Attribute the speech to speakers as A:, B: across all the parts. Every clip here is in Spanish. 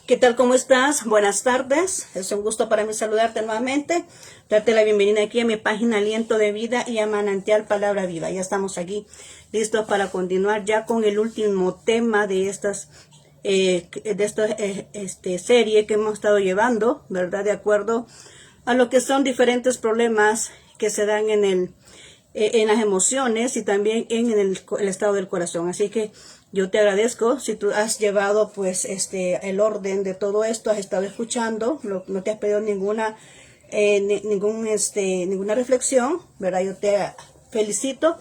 A: ¿Qué tal? ¿Cómo estás? Buenas tardes. Es un gusto para mí saludarte nuevamente, darte la bienvenida aquí a mi página Aliento de Vida y a Manantial Palabra Viva. Ya estamos aquí listos para continuar ya con el último tema de esta serie que hemos estado llevando, ¿verdad? De acuerdo a lo que son diferentes problemas que se dan en las emociones y también en el estado del corazón. Así que yo te agradezco si tú has llevado pues el orden de todo esto, has estado escuchando, no te has pedido ninguna reflexión, ¿verdad? Yo te felicito.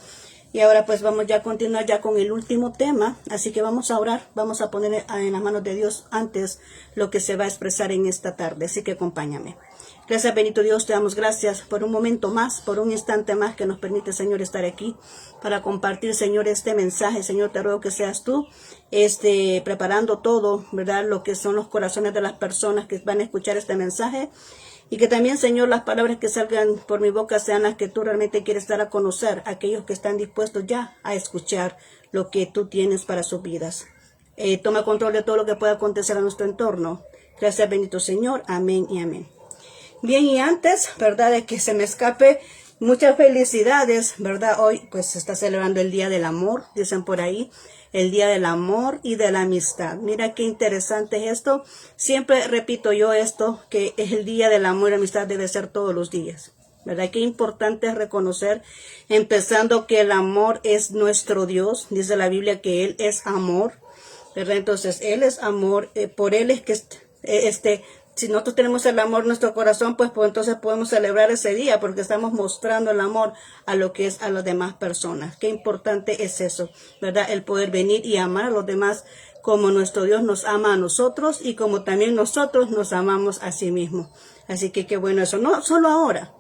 A: Y ahora pues vamos ya a continuar ya con el último tema, así que vamos a orar, vamos a poner en las manos de Dios antes lo que se va a expresar en esta tarde, así que acompáñame. Gracias, bendito Dios, te damos gracias por un momento más, por un instante más que nos permite, Señor, estar aquí para compartir, Señor, este mensaje. Señor, te ruego que seas tú preparando todo, ¿verdad? Lo que son los corazones de las personas que van a escuchar este mensaje. Y que también, Señor, las palabras que salgan por mi boca sean las que tú realmente quieres dar a conocer a aquellos que están dispuestos ya a escuchar lo que tú tienes para sus vidas. Toma control de todo lo que pueda acontecer a nuestro entorno. Gracias, bendito Señor. Amén y amén. Bien, y antes, ¿verdad?, de que se me escape, muchas felicidades, ¿verdad? Hoy pues se está celebrando el Día del Amor, dicen por ahí. El Día del Amor y de la Amistad. Mira qué interesante es esto. Siempre repito yo esto, que el Día del Amor y la Amistad debe ser todos los días, ¿verdad? Qué importante es reconocer, empezando que el amor es nuestro Dios. Dice la Biblia que Él es amor, ¿verdad? Entonces, Él es amor, por Él es que si nosotros tenemos el amor en nuestro corazón, pues entonces podemos celebrar ese día porque estamos mostrando el amor a lo que es a las demás personas. Qué importante es eso, ¿verdad? El poder venir y amar a los demás como nuestro Dios nos ama a nosotros y como también nosotros nos amamos a sí mismos. Así que qué bueno eso. No solo ahora.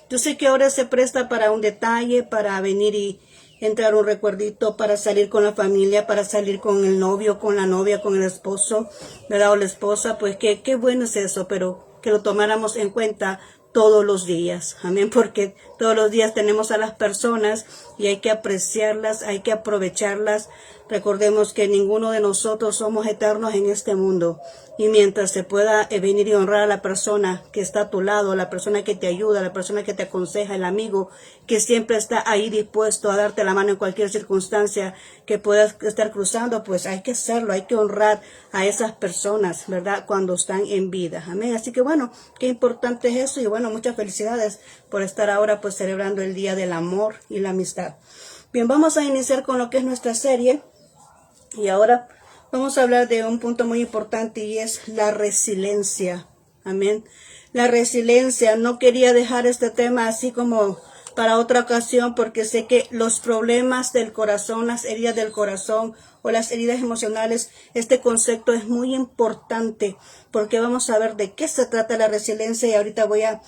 A: Yo sé que ahora se presta para un detalle, para venir y entrar un recuerdito, para salir con la familia, para salir con el novio, con la novia, con el esposo, ¿verdad? O la esposa, pues qué bueno es eso, pero que lo tomáramos en cuenta todos los días, amén, porque todos los días tenemos a las personas y hay que apreciarlas, hay que aprovecharlas. Recordemos que ninguno de nosotros somos eternos en este mundo y mientras se pueda venir y honrar a la persona que está a tu lado, la persona que te ayuda, la persona que te aconseja, el amigo que siempre está ahí dispuesto a darte la mano en cualquier circunstancia que puedas estar cruzando, pues hay que hacerlo, hay que honrar a esas personas, ¿verdad? Cuando están en vida, amén. Así que bueno, qué importante es eso y bueno, muchas felicidades por estar ahora pues celebrando el Día del Amor y la Amistad. Bien, vamos a iniciar con lo que es nuestra serie y ahora vamos a hablar de un punto muy importante y es la resiliencia, amén. La resiliencia, no quería dejar este tema así como para otra ocasión porque sé que los problemas del corazón, las heridas del corazón o las heridas emocionales, este concepto es muy importante porque vamos a ver de qué se trata la resiliencia y ahorita voy a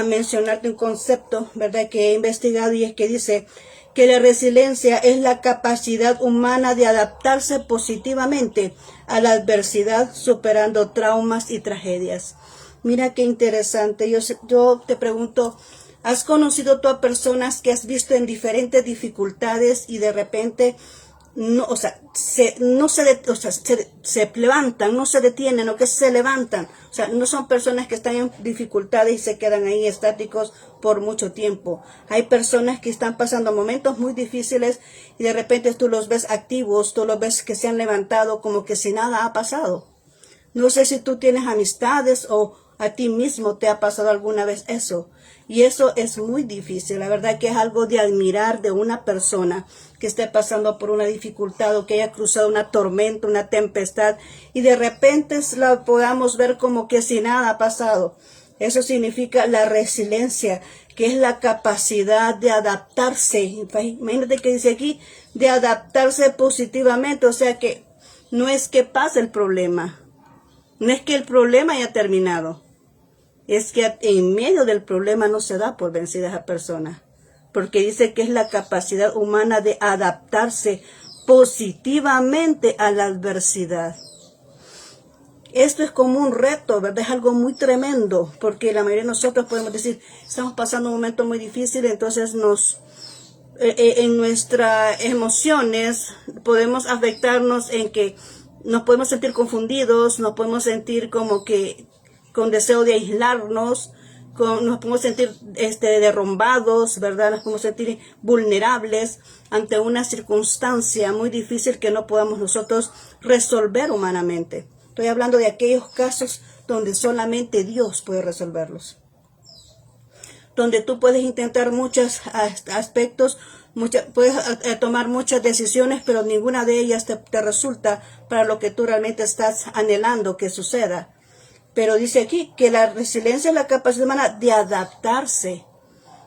A: mencionarte un concepto, ¿verdad?, que he investigado y es que dice que la resiliencia es la capacidad humana de adaptarse positivamente a la adversidad, superando traumas y tragedias. Mira qué interesante. Yo te pregunto, ¿has conocido tú a personas que has visto en diferentes dificultades y de repente se levantan, no se detienen, o que se levantan? O sea, no son personas que están en dificultades y se quedan ahí estáticos por mucho tiempo. Hay personas que están pasando momentos muy difíciles y de repente tú los ves activos, tú los ves que se han levantado como que si nada ha pasado. No sé si tú tienes amistades o a ti mismo te ha pasado alguna vez eso. Y eso es muy difícil. La verdad que es algo de admirar de una persona que esté pasando por una dificultad o que haya cruzado una tormenta, una tempestad y de repente la podamos ver como que si nada ha pasado. Eso significa la resiliencia, que es la capacidad de adaptarse. Imagínate que dice aquí, de adaptarse positivamente. O sea que no es que pase el problema. No es que el problema haya terminado, es que en medio del problema no se da por vencida esa persona, porque dice que es la capacidad humana de adaptarse positivamente a la adversidad. Esto es como un reto, ¿verdad? Es algo muy tremendo, porque la mayoría de nosotros podemos decir, estamos pasando un momento muy difícil, entonces en nuestras emociones podemos afectarnos en que nos podemos sentir confundidos, nos podemos sentir como que con deseo de aislarnos, nos podemos sentir derrumbados, ¿verdad? Nos podemos sentir vulnerables ante una circunstancia muy difícil que no podamos nosotros resolver humanamente. Estoy hablando de aquellos casos donde solamente Dios puede resolverlos. Donde tú puedes intentar muchos aspectos, puedes tomar muchas decisiones, pero ninguna de ellas te resulta para lo que tú realmente estás anhelando que suceda. Pero dice aquí que la resiliencia es la capacidad humana de adaptarse.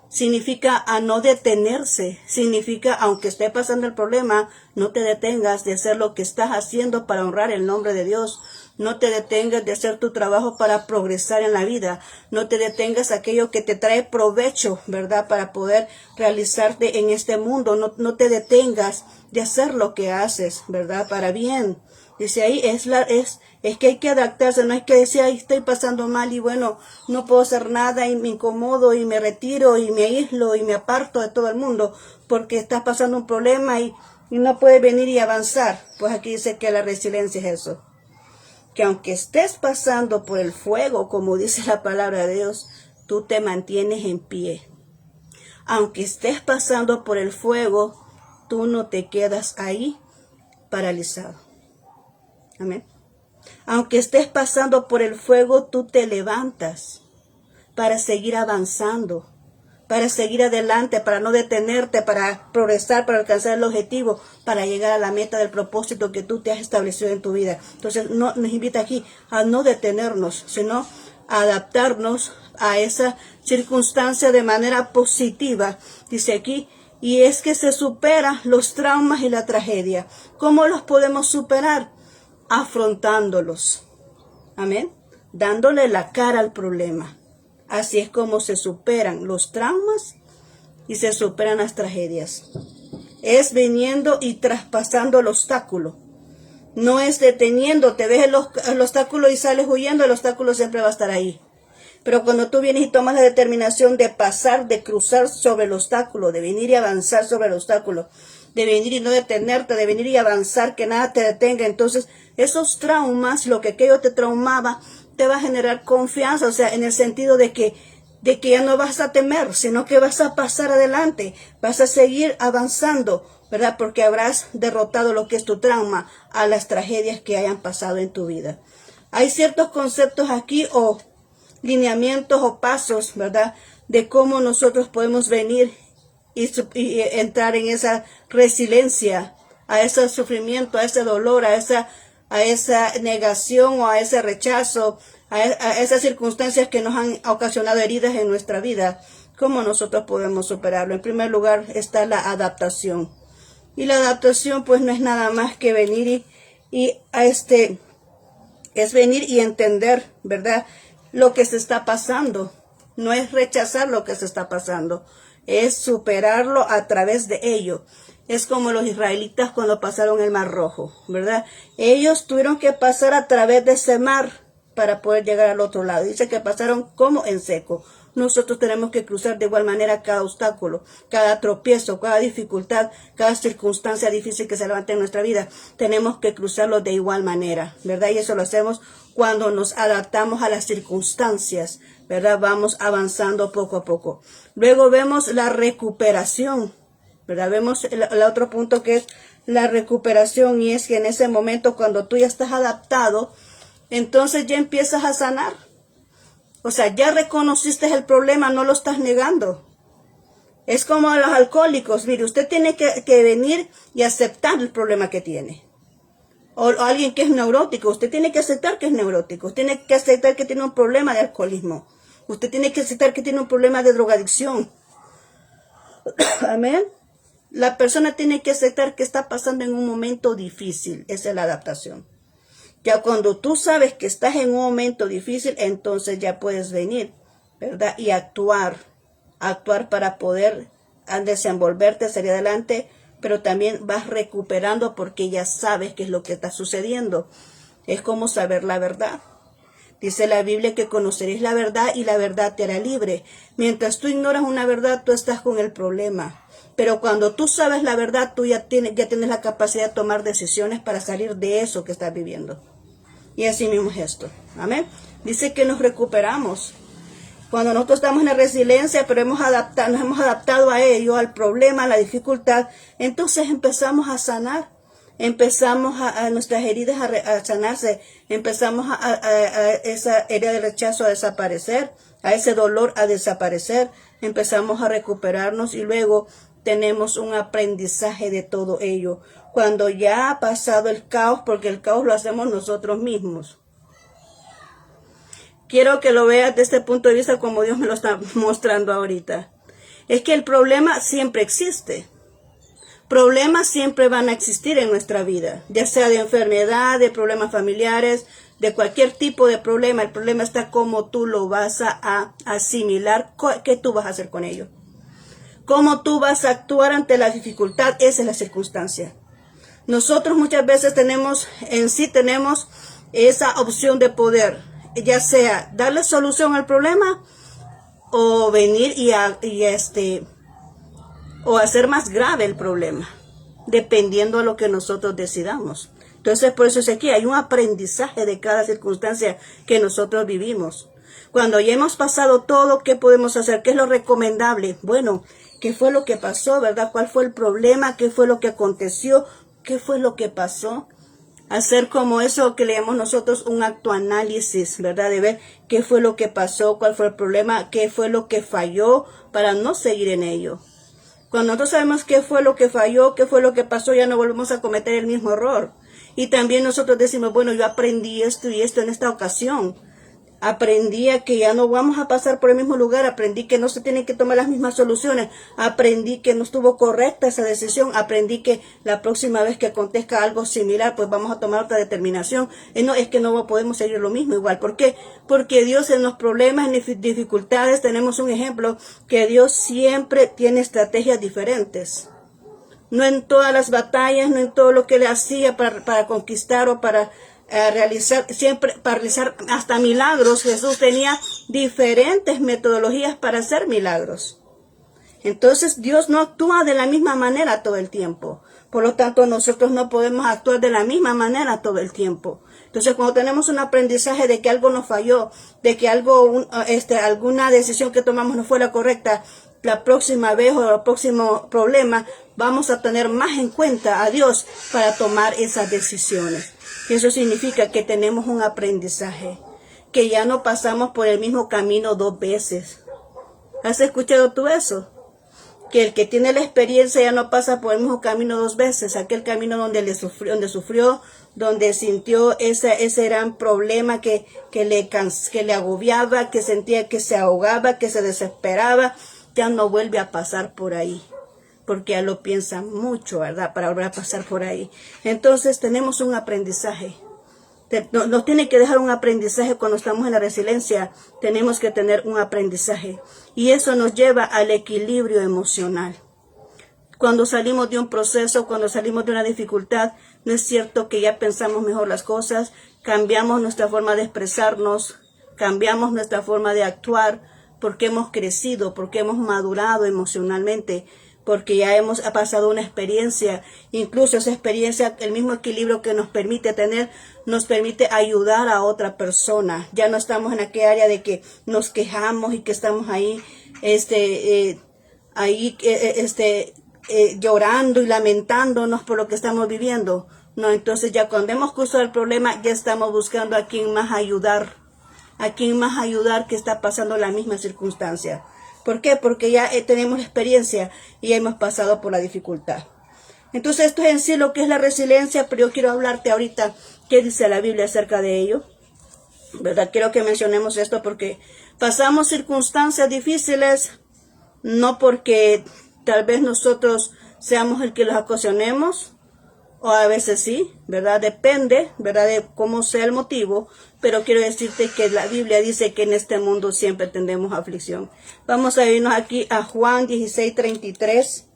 A: Significa a no detenerse. Significa, aunque esté pasando el problema, no te detengas de hacer lo que estás haciendo para honrar el nombre de Dios. No te detengas de hacer tu trabajo para progresar en la vida. No te detengas aquello que te trae provecho, ¿verdad? Para poder realizarte en este mundo. No te detengas de hacer lo que haces, ¿verdad? Para bien. Dice ahí, es que hay que adaptarse, no hay que decir, ay, estoy pasando mal y bueno, no puedo hacer nada y me incomodo y me retiro y me aíslo y me aparto de todo el mundo porque estás pasando un problema y no puedes venir y avanzar. Pues aquí dice que la resiliencia es eso. Que aunque estés pasando por el fuego, como dice la palabra de Dios, tú te mantienes en pie. Aunque estés pasando por el fuego, tú no te quedas ahí paralizado. Amén. Aunque estés pasando por el fuego, tú te levantas para seguir avanzando, para seguir adelante, para no detenerte, para progresar, para alcanzar el objetivo, para llegar a la meta del propósito que tú te has establecido en tu vida. Entonces, nos invita aquí a no detenernos, sino a adaptarnos a esa circunstancia de manera positiva. Dice aquí, y es que se supera los traumas y la tragedia. ¿Cómo los podemos superar? Afrontándolos, amén, dándole la cara al problema. Así es como se superan los traumas y se superan las tragedias. Es viniendo y traspasando el obstáculo. No es deteniéndote, ves el obstáculo y sales huyendo, el obstáculo siempre va a estar ahí. Pero cuando tú vienes y tomas la determinación de pasar, de cruzar sobre el obstáculo, de venir y avanzar sobre el obstáculo, de venir y no detenerte, de venir y avanzar, que nada te detenga, entonces esos traumas, lo que aquello te traumaba, te va a generar confianza, o sea, en el sentido de que ya no vas a temer, sino que vas a pasar adelante, vas a seguir avanzando, ¿verdad? Porque habrás derrotado lo que es tu trauma a las tragedias que hayan pasado en tu vida. Hay ciertos conceptos aquí o lineamientos o pasos, ¿verdad? De cómo nosotros podemos venir y entrar en esa resiliencia, a ese sufrimiento, a ese dolor, a esa negación o a ese rechazo, a esas circunstancias que nos han ocasionado heridas en nuestra vida. ¿Cómo nosotros podemos superarlo? En primer lugar está la adaptación. Y la adaptación pues no es nada más que venir es venir y entender, ¿verdad? Lo que se está pasando. No es rechazar lo que se está pasando, es superarlo a través de ello. Es como los israelitas cuando pasaron el Mar Rojo, ¿verdad? Ellos tuvieron que pasar a través de ese mar para poder llegar al otro lado. Dice que pasaron como en seco. Nosotros tenemos que cruzar de igual manera cada obstáculo, cada tropiezo, cada dificultad, cada circunstancia difícil que se levante en nuestra vida. Tenemos que cruzarlo de igual manera, ¿verdad? Y eso lo hacemos cuando nos adaptamos a las circunstancias, ¿verdad? Vamos avanzando poco a poco. Luego vemos la recuperación, ¿verdad? Vemos el otro punto que es la recuperación, y es que en ese momento cuando tú ya estás adaptado, entonces ya empiezas a sanar. O sea, ya reconociste el problema, no lo estás negando. Es como a los alcohólicos. Mire, usted tiene que venir y aceptar el problema que tiene. O alguien que es neurótico, usted tiene que aceptar que es neurótico. Usted tiene que aceptar que tiene un problema de alcoholismo. Usted tiene que aceptar que tiene un problema de drogadicción. Amén. La persona tiene que aceptar que está pasando en un momento difícil. Esa es la adaptación. Ya cuando tú sabes que estás en un momento difícil, entonces ya puedes venir, ¿verdad? Y actuar para poder desenvolverte, salir adelante, pero también vas recuperando porque ya sabes qué es lo que está sucediendo. Es como saber la verdad. Dice la Biblia que conoceréis la verdad y la verdad te hará libre. Mientras tú ignoras una verdad, tú estás con el problema. Pero cuando tú sabes la verdad, tú ya tienes la capacidad de tomar decisiones para salir de eso que estás viviendo. Y así mismo es esto. Amén. Dice que nos recuperamos. Cuando nosotros estamos en la resiliencia, pero nos hemos adaptado a ello, al problema, a la dificultad, entonces empezamos a sanar. Empezamos a nuestras heridas a sanarse. Empezamos a esa herida de rechazo a desaparecer, a ese dolor a desaparecer. Empezamos a recuperarnos y luego tenemos un aprendizaje de todo ello. Cuando ya ha pasado el caos, porque el caos lo hacemos nosotros mismos. Quiero que lo veas desde este punto de vista como Dios me lo está mostrando ahorita. Es que el problema siempre existe. Problemas siempre van a existir en nuestra vida, ya sea de enfermedad, de problemas familiares, de cualquier tipo de problema. El problema está cómo tú lo vas a asimilar, qué tú vas a hacer con ello. Cómo tú vas a actuar ante la dificultad, esa es la circunstancia. Nosotros muchas veces tenemos esa opción de poder, ya sea darle solución al problema o venir o hacer más grave el problema, dependiendo de lo que nosotros decidamos. Entonces, por eso es aquí, hay un aprendizaje de cada circunstancia que nosotros vivimos. Cuando ya hemos pasado todo, ¿qué podemos hacer? ¿Qué es lo recomendable? Bueno, ¿qué fue lo que pasó, verdad? ¿Cuál fue el problema? ¿Qué fue lo que aconteció? ¿Qué fue lo que pasó? Hacer como eso que leemos nosotros un autoanálisis, ¿verdad? De ver qué fue lo que pasó, cuál fue el problema, qué fue lo que falló para no seguir en ello. Cuando nosotros sabemos qué fue lo que falló, qué fue lo que pasó, ya no volvemos a cometer el mismo error. Y también nosotros decimos, bueno, yo aprendí esto y esto en esta ocasión. Aprendí a que ya no vamos a pasar por el mismo lugar. Aprendí que no se tienen que tomar las mismas soluciones. Aprendí que no estuvo correcta esa decisión. Aprendí que la próxima vez que acontezca algo similar, pues vamos a tomar otra determinación. No, es que no podemos seguir lo mismo igual. ¿Por qué? Porque Dios en los problemas, en dificultades, tenemos un ejemplo que Dios siempre tiene estrategias diferentes. No en todas las batallas, no en todo lo que le hacía para conquistar o para realizar hasta milagros. Jesús tenía diferentes metodologías para hacer milagros. Entonces Dios no actúa de la misma manera todo el tiempo. Por lo tanto, nosotros no podemos actuar de la misma manera todo el tiempo. Entonces, cuando tenemos un aprendizaje de que algo nos falló, de que alguna decisión que tomamos no fue la correcta, la próxima vez o el próximo problema, vamos a tener más en cuenta a Dios para tomar esas decisiones. Eso significa que tenemos un aprendizaje, que ya no pasamos por el mismo camino 2 veces. ¿Has escuchado tú eso? Que el que tiene la experiencia ya no pasa por el mismo camino 2 veces, aquel camino donde sufrió, donde sintió ese gran problema que le agobiaba, que sentía que se ahogaba, que se desesperaba, ya no vuelve a pasar por ahí, porque ya lo piensa mucho, ¿verdad? Para volver a pasar por ahí. Entonces tenemos un aprendizaje. Nos tiene que dejar un aprendizaje cuando estamos en la resiliencia. Tenemos que tener un aprendizaje. Y eso nos lleva al equilibrio emocional. Cuando salimos de un proceso, cuando salimos de una dificultad, no es cierto que ya pensamos mejor las cosas, cambiamos nuestra forma de expresarnos, cambiamos nuestra forma de actuar, porque hemos crecido, porque hemos madurado emocionalmente, porque ya hemos pasado una experiencia. Incluso esa experiencia, el mismo equilibrio que nos permite tener, nos permite ayudar a otra persona. Ya no estamos en aquella área de que nos quejamos y que estamos ahí, llorando y lamentándonos por lo que estamos viviendo. No, entonces ya cuando hemos cruzado el problema, ya estamos buscando a quién más ayudar. A quién más ayudar que está pasando la misma circunstancia. ¿Por qué? Porque ya tenemos experiencia y hemos pasado por la dificultad. Entonces esto es en sí lo que es la resiliencia, pero yo quiero hablarte ahorita qué dice la Biblia acerca de ello. ¿Verdad? Quiero que mencionemos esto porque pasamos circunstancias difíciles, no porque tal vez nosotros seamos el que los ocasionemos, o a veces sí, ¿verdad? Depende, ¿verdad? De cómo sea el motivo, pero quiero decirte que la Biblia dice que en este mundo siempre tendremos aflicción. Vamos a irnos aquí a Juan 16:33.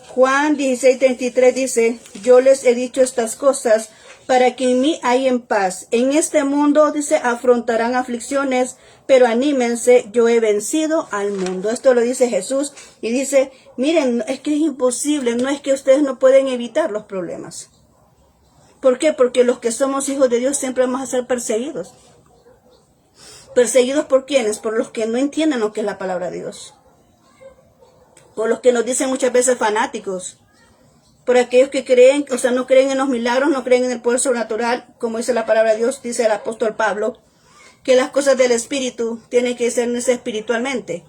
A: Juan 16:33 dice, yo les he dicho estas cosas para que en mí hayan paz. En este mundo, dice, afrontarán aflicciones, pero anímense, yo he vencido al mundo. Esto lo dice Jesús y dice, miren, es que es imposible, no es que ustedes no pueden evitar los problemas. ¿Por qué? Porque los que somos hijos de Dios siempre vamos a ser perseguidos. ¿Perseguidos por quiénes? Por los que no entienden lo que es la palabra de Dios. Por los que nos dicen muchas veces fanáticos. Por aquellos que creen, o sea, no creen en los milagros, no creen en el poder sobrenatural, como dice la palabra de Dios, dice el apóstol Pablo, que las cosas del espíritu tienen que ser espiritualmente,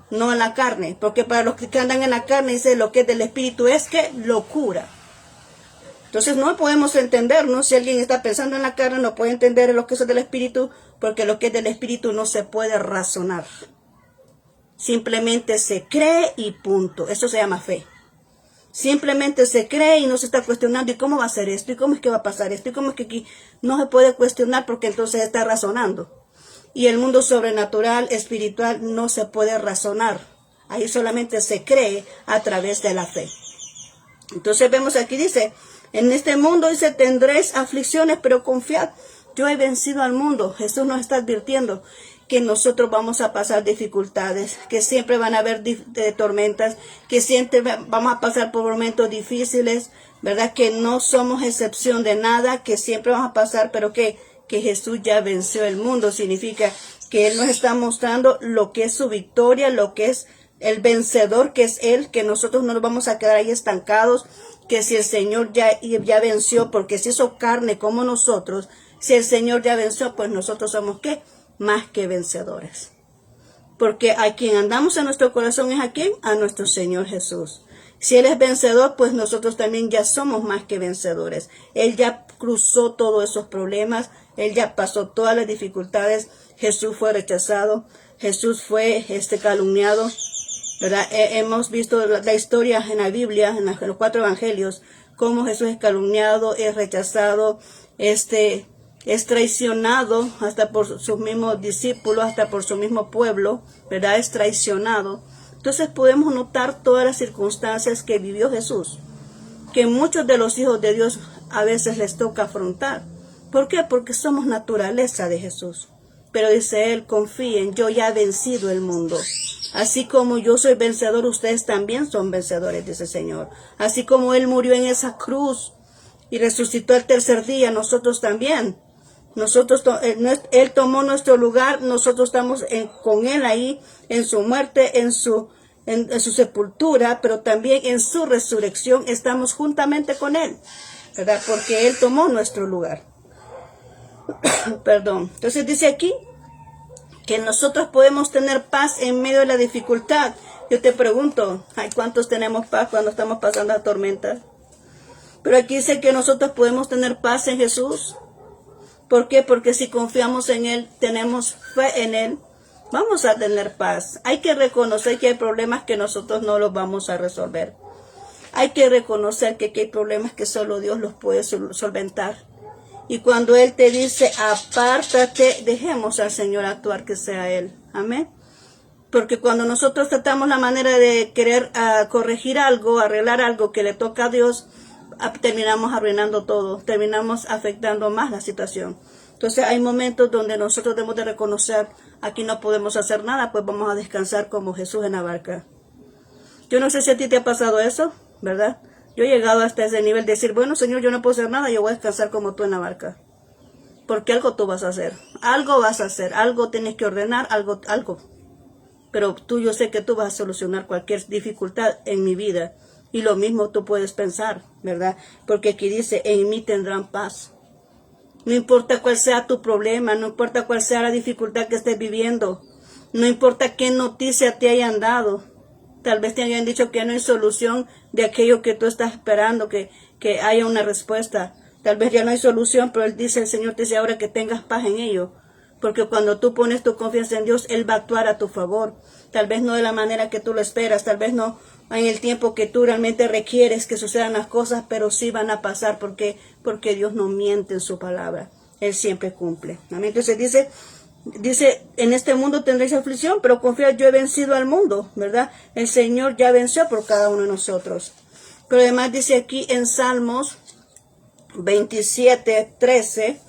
A: no en la carne, porque para los que andan en la carne, dice, lo que es del espíritu es que locura. Entonces no podemos entendernos, si alguien está pensando en la carne, no puede entender lo que es del espíritu, porque lo que es del espíritu no se puede razonar. Simplemente se cree y punto. Eso se llama fe. Simplemente se cree y no se está cuestionando, ¿y cómo va a ser esto? ¿Y cómo es que va a pasar esto? ¿Y cómo es que aquí? No se puede cuestionar porque entonces está razonando. Y el mundo sobrenatural, espiritual, no se puede razonar. Ahí solamente se cree a través de la fe. Entonces vemos aquí, dice, en este mundo, dice, tendréis aflicciones, pero confiad, yo he vencido al mundo. Jesús nos está advirtiendo que nosotros vamos a pasar dificultades, que siempre van a haber tormentas, que siempre vamos a pasar por momentos difíciles, ¿verdad? Que no somos excepción de nada, que siempre vamos a pasar, pero que Jesús ya venció el mundo. Significa que Él nos está mostrando lo que es su victoria, lo que es el vencedor, que es Él, que nosotros no nos vamos a quedar ahí estancados, que si el Señor ya venció, porque si hizo carne como nosotros, si el Señor ya venció, pues nosotros somos ¿qué? Más que vencedores. Porque a quien andamos en nuestro corazón es a quién? A nuestro Señor Jesús. Si Él es vencedor, pues nosotros también ya somos más que vencedores. Él ya cruzó todos esos problemas, Él ya pasó todas las dificultades. Jesús fue rechazado, Jesús fue calumniado, ¿verdad? Hemos visto la historia en la Biblia, en los 4 evangelios, cómo Jesús es calumniado, es rechazado, es traicionado hasta por sus mismos discípulos, hasta por su mismo pueblo, ¿verdad? Es traicionado. Entonces podemos notar todas las circunstancias que vivió Jesús, que muchos de los hijos de Dios a veces les toca afrontar. ¿Por qué? Porque somos naturaleza de Jesús. Pero dice Él, confíen, yo ya he vencido el mundo. Así como yo soy vencedor, ustedes también son vencedores, dice el Señor. Así como Él murió en esa cruz y resucitó el tercer día, nosotros también. Él tomó nuestro lugar, nosotros estamos con Él ahí, en su muerte, en su sepultura, pero también en su resurrección estamos juntamente con Él, ¿verdad? Porque Él tomó nuestro lugar. Perdón. Entonces dice aquí que nosotros podemos tener paz en medio de la dificultad. Yo te pregunto, ¿cuántos tenemos paz cuando estamos pasando la tormenta? Pero aquí dice que nosotros podemos tener paz en Jesús. ¿Por qué? Porque si confiamos en Él, tenemos fe en Él, vamos a tener paz. Hay que reconocer que hay problemas que nosotros no los vamos a resolver. Hay que reconocer que hay problemas que solo Dios los puede solventar. Y cuando Él te dice, apártate, dejemos al Señor actuar, que sea Él. Amén. Porque cuando nosotros tratamos la manera de querer corregir algo, arreglar algo que le toca a Dios, terminamos arruinando todo, terminamos afectando más la situación. Entonces hay momentos donde nosotros debemos de reconocer, aquí no podemos hacer nada, pues vamos a descansar como Jesús en la barca. Yo no sé si a ti te ha pasado eso, ¿verdad? Yo he llegado hasta ese nivel de decir, bueno, Señor, yo no puedo hacer nada, yo voy a descansar como tú en la barca. Porque algo tú vas a hacer, algo tienes que ordenar, algo. Pero yo sé que tú vas a solucionar cualquier dificultad en mi vida. Y lo mismo tú puedes pensar, ¿verdad? Porque aquí dice, en mí tendrán paz. No importa cuál sea tu problema, no importa cuál sea la dificultad que estés viviendo, no importa qué noticia te hayan dado. Tal vez te hayan dicho que no hay solución de aquello que tú estás esperando, que haya una respuesta. Tal vez ya no hay solución, pero el Señor te dice ahora que tengas paz en ello. Porque cuando tú pones tu confianza en Dios, Él va a actuar a tu favor. Tal vez no de la manera que tú lo esperas, tal vez no en el tiempo que tú realmente requieres que sucedan las cosas, pero sí van a pasar porque Dios no miente en su palabra. Él siempre cumple. Amén. Entonces dice, en este mundo tendréis aflicción, pero confiad, yo he vencido al mundo, ¿verdad? El Señor ya venció por cada uno de nosotros. Pero además dice aquí en Salmos 27:13.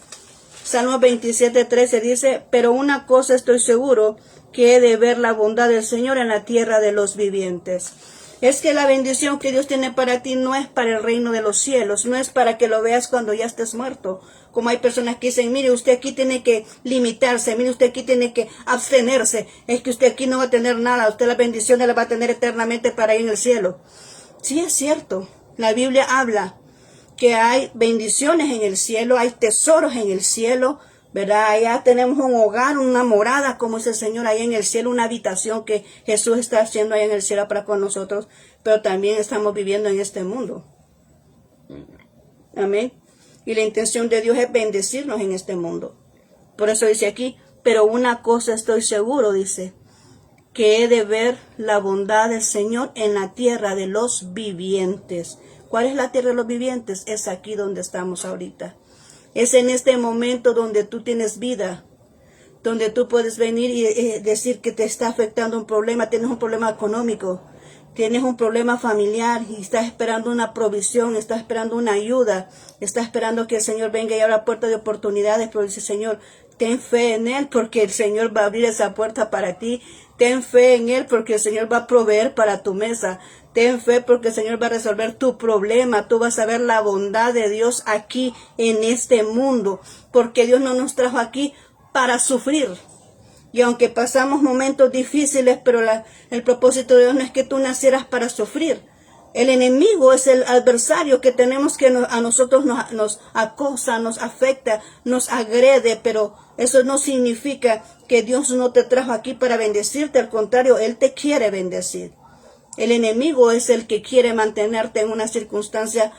A: Salmo 27:13 dice, pero una cosa estoy seguro, que he de ver la bondad del Señor en la tierra de los vivientes. Es que la bendición que Dios tiene para ti no es para el reino de los cielos, no es para que lo veas cuando ya estés muerto. Como hay personas que dicen, mire, usted aquí tiene que limitarse, mire, usted aquí tiene que abstenerse, es que usted aquí no va a tener nada, usted la bendición la va a tener eternamente para ir en el cielo. Sí, es cierto, la Biblia habla que hay bendiciones en el cielo, hay tesoros en el cielo, ¿verdad? Allá tenemos un hogar, una morada, como dice el Señor, ahí en el cielo, una habitación que Jesús está haciendo ahí en el cielo para con nosotros, pero también estamos viviendo en este mundo. Amén. Y la intención de Dios es bendecirnos en este mundo. Por eso dice aquí, pero una cosa estoy seguro, dice, que he de ver la bondad del Señor en la tierra de los vivientes. ¿Cuál es la tierra de los vivientes? Es aquí donde estamos ahorita. Es en este momento donde tú tienes vida, donde tú puedes venir y decir que te está afectando un problema, tienes un problema económico, tienes un problema familiar y estás esperando una provisión, estás esperando una ayuda, estás esperando que el Señor venga y abra puerta de oportunidades, pero dice, Señor, ten fe en Él porque el Señor va a abrir esa puerta para ti. Ten fe en Él porque el Señor va a proveer para tu mesa. Ten fe porque el Señor va a resolver tu problema. Tú vas a ver la bondad de Dios aquí en este mundo. Porque Dios no nos trajo aquí para sufrir. Y aunque pasamos momentos difíciles, pero el propósito de Dios no es que tú nacieras para sufrir. El enemigo es el adversario que tenemos que a nosotros nos acosa, nos afecta, nos agrede, pero eso no significa que Dios no te trajo aquí para bendecirte, al contrario, Él te quiere bendecir. El enemigo es el que quiere mantenerte en una circunstancia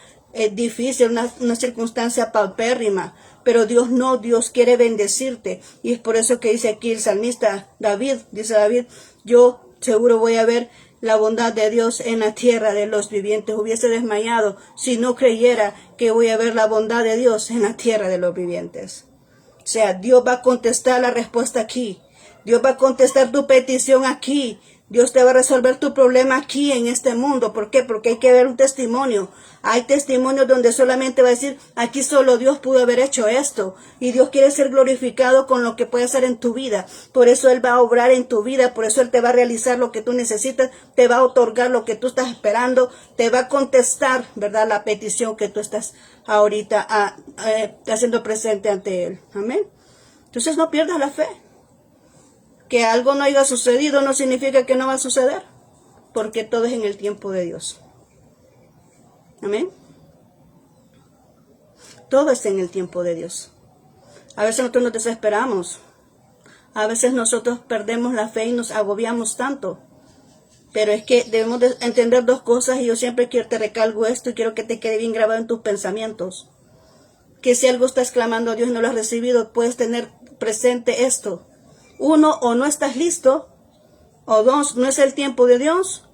A: difícil, una circunstancia paupérrima, pero Dios no, Dios quiere bendecirte. Y es por eso que dice aquí el salmista David, dice David, yo seguro voy a ver la bondad de Dios en la tierra de los vivientes. Hubiese desmayado si no creyera que voy a ver la bondad de Dios en la tierra de los vivientes. O sea, Dios va a contestar la respuesta aquí. Dios va a contestar tu petición aquí. Dios te va a resolver tu problema aquí en este mundo. ¿Por qué? Porque hay que ver un testimonio. Hay testimonios donde solamente va a decir, aquí solo Dios pudo haber hecho esto. Y Dios quiere ser glorificado con lo que puede hacer en tu vida. Por eso Él va a obrar en tu vida. Por eso Él te va a realizar lo que tú necesitas. Te va a otorgar lo que tú estás esperando. Te va a contestar, ¿verdad? La petición que tú estás ahorita haciendo presente ante Él. Amén. Entonces no pierdas la fe. Que algo no haya sucedido no significa que no va a suceder, porque todo es en el tiempo de Dios. Amén. Todo está en el tiempo de Dios. A veces nosotros nos desesperamos. A veces nosotros perdemos la fe y nos agobiamos tanto. Pero es que debemos de entender dos cosas y yo siempre te recalco esto y quiero que te quede bien grabado en tus pensamientos. Que si algo estás clamando a Dios y no lo has recibido, puedes tener presente esto. Uno, o no estás listo, o dos, no es el tiempo de Dios,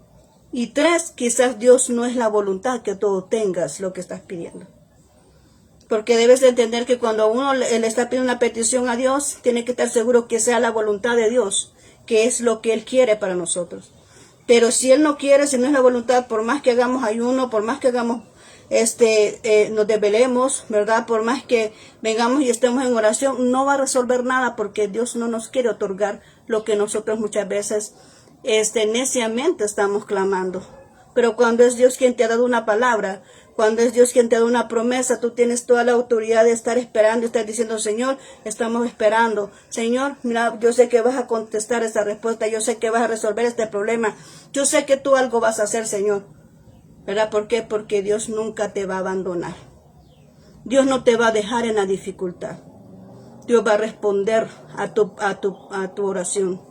A: y tres, quizás Dios no es la voluntad que tú tengas lo que estás pidiendo. Porque debes de entender que cuando uno le está pidiendo una petición a Dios, tiene que estar seguro que sea la voluntad de Dios, que es lo que Él quiere para nosotros. Pero si Él no quiere, si no es la voluntad, por más que hagamos ayuno, por más que hagamos nos desvelemos, ¿verdad? Por más que vengamos y estemos en oración, no va a resolver nada porque Dios no nos quiere otorgar lo que nosotros muchas veces neciamente estamos clamando. Pero cuando es Dios quien te ha dado una palabra, cuando es Dios quien te da una promesa, tú tienes toda la autoridad de estar esperando, estar diciendo, Señor, estamos esperando. Señor, mira, yo sé que vas a contestar esta respuesta, yo sé que vas a resolver este problema, yo sé que tú algo vas a hacer, Señor. ¿Verdad? ¿Por qué? Porque Dios nunca te va a abandonar. Dios no te va a dejar en la dificultad. Dios va a responder a tu oración.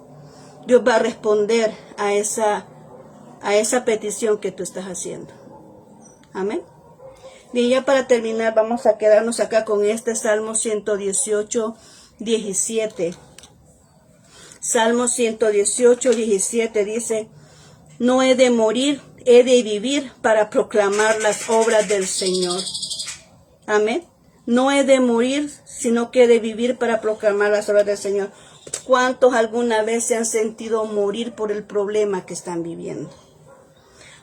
A: Dios va a responder a esa petición que tú estás haciendo. Amén. Bien, ya para terminar, vamos a quedarnos acá con este Salmo 118, 17. Salmo 118, 17 dice, no he de morir, he de vivir para proclamar las obras del Señor. Amén. No he de morir, sino que he de vivir para proclamar las obras del Señor. ¿Cuántos alguna vez se han sentido morir por el problema que están viviendo?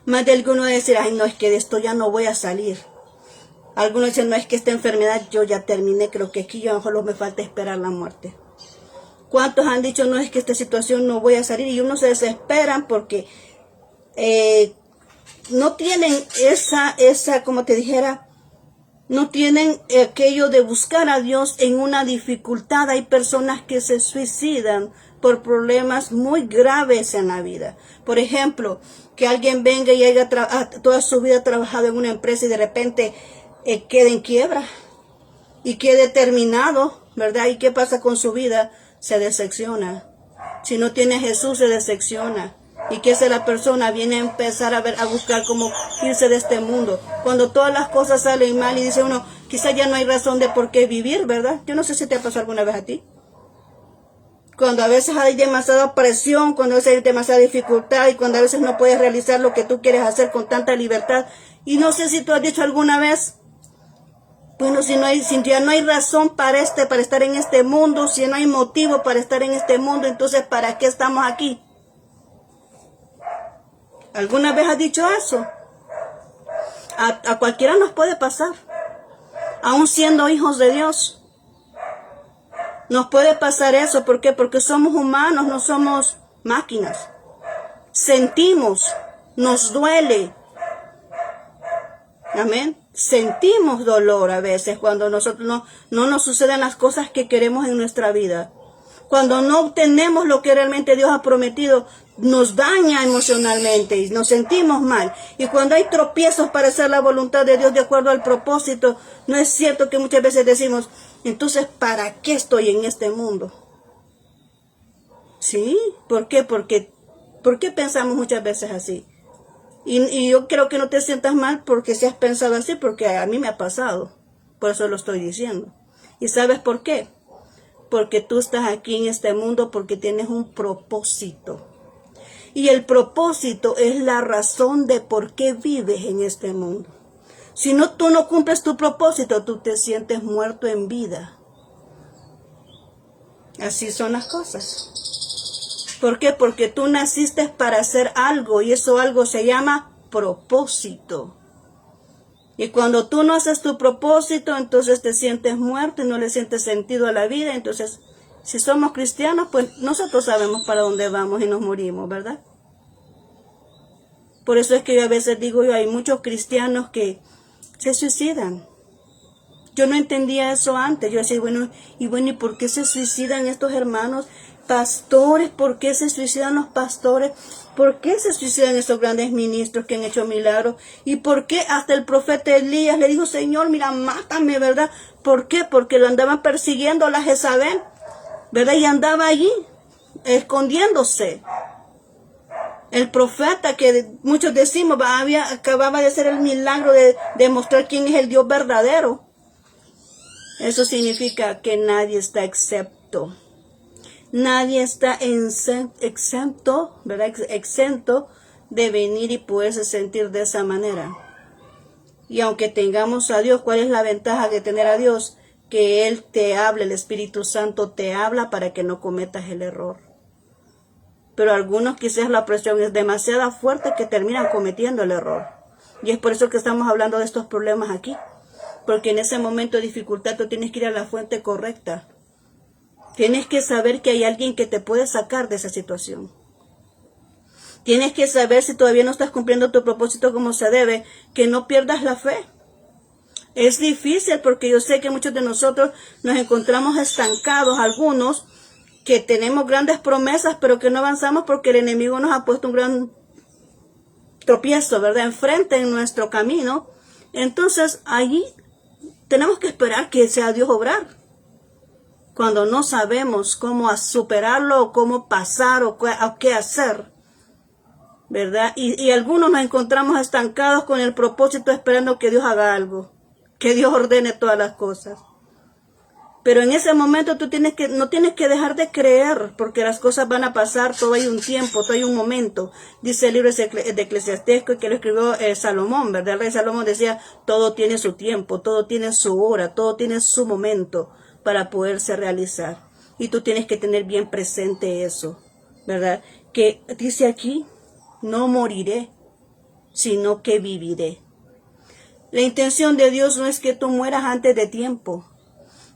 A: Más de alguno va a decir, ay no, es que de esto ya no voy a salir. Algunos dicen, no, es que esta enfermedad yo ya terminé, creo que aquí yo a lo mejor me falta esperar la muerte. ¿Cuántos han dicho, no, es que esta situación no voy a salir? Y unos se desesperan porque no tienen como te dijera, no tienen aquello de buscar a Dios en una dificultad. Hay personas que se suicidan por problemas muy graves en la vida. Por ejemplo, que alguien venga y haya toda su vida trabajado en una empresa y de repente quede en quiebra y quede terminado, ¿verdad? ¿Y qué pasa con su vida? Se decepciona. Si no tiene a Jesús, se decepciona. ¿Y qué hace la persona? Viene a empezar a buscar cómo irse de este mundo. Cuando todas las cosas salen mal y dice uno, quizá ya no hay razón de por qué vivir, ¿verdad? Yo no sé si te ha pasado alguna vez a ti. Cuando a veces hay demasiada presión, cuando a veces hay demasiada dificultad y cuando a veces no puedes realizar lo que tú quieres hacer con tanta libertad. Y no sé si tú has dicho alguna vez, bueno, si ya no hay razón para estar en este mundo, si no hay motivo para estar en este mundo, entonces ¿para qué estamos aquí? ¿Alguna vez has dicho eso? A cualquiera nos puede pasar, aún siendo hijos de Dios. Nos puede pasar eso, ¿por qué? Porque somos humanos, no somos máquinas. Sentimos, nos duele. Amén. Sentimos dolor a veces cuando nosotros no nos suceden las cosas que queremos en nuestra vida. Cuando no obtenemos lo que realmente Dios ha prometido, nos daña emocionalmente y nos sentimos mal. Y cuando hay tropiezos para hacer la voluntad de Dios de acuerdo al propósito, no es cierto que muchas veces decimos, entonces, ¿para qué estoy en este mundo? ¿Sí? ¿Por qué? ¿Por qué pensamos muchas veces así? Y yo creo que no te sientas mal porque si has pensado así, porque a mí me ha pasado. Por eso lo estoy diciendo. ¿Y sabes por qué? Porque tú estás aquí en este mundo porque tienes un propósito. Y el propósito es la razón de por qué vives en este mundo. Si no, tú no cumples tu propósito, tú te sientes muerto en vida. Así son las cosas. ¿Por qué? Porque tú naciste para hacer algo y eso algo se llama propósito. Y cuando tú no haces tu propósito, entonces te sientes muerto y no le sientes sentido a la vida. Entonces, si somos cristianos, pues nosotros sabemos para dónde vamos y nos morimos, ¿verdad? Por eso es que yo a veces digo, hay muchos cristianos que se suicidan. Yo no entendía eso antes. Yo decía, ¿y por qué se suicidan estos hermanos pastores? ¿Por qué se suicidan los pastores? ¿Por qué se suicidan esos grandes ministros que han hecho milagros? ¿Y por qué hasta el profeta Elías le dijo, Señor, mira, mátame, ¿verdad? ¿Por qué? Porque lo andaban persiguiendo la Jezabel, ¿verdad? Y andaba allí, escondiéndose. El profeta que muchos decimos acababa de hacer el milagro de demostrar quién es el Dios verdadero. Eso significa que nadie está excepto. Nadie está exento, ¿verdad? Exento de venir y poderse sentir de esa manera. Y aunque tengamos a Dios, ¿cuál es la ventaja de tener a Dios? Que Él te habla, el Espíritu Santo te habla para que no cometas el error. Pero algunos quizás la presión es demasiado fuerte que terminan cometiendo el error. Y es por eso que estamos hablando de estos problemas aquí. Porque en ese momento de dificultad tú tienes que ir a la fuente correcta. Tienes que saber que hay alguien que te puede sacar de esa situación. Tienes que saber si todavía no estás cumpliendo tu propósito como se debe, que no pierdas la fe. Es difícil porque yo sé que muchos de nosotros nos encontramos estancados, algunos que tenemos grandes promesas, pero que no avanzamos porque el enemigo nos ha puesto un gran tropiezo, ¿verdad? Enfrente en nuestro camino. Entonces, allí tenemos que esperar que sea Dios obrar. Cuando no sabemos cómo superarlo, o cómo pasar, o qué hacer, ¿verdad? Y algunos nos encontramos estancados con el propósito esperando que Dios haga algo, que Dios ordene todas las cosas. Pero en ese momento no tienes que dejar de creer, porque las cosas van a pasar, todo hay un tiempo, todo hay un momento. Dice el libro de Eclesiastés que lo escribió Salomón, ¿verdad? El rey Salomón decía, todo tiene su tiempo, todo tiene su hora, todo tiene su momento para poderse realizar. Y tú tienes que tener bien presente eso, ¿verdad? Que dice aquí, no moriré, sino que viviré. La intención de Dios no es que tú mueras antes de tiempo.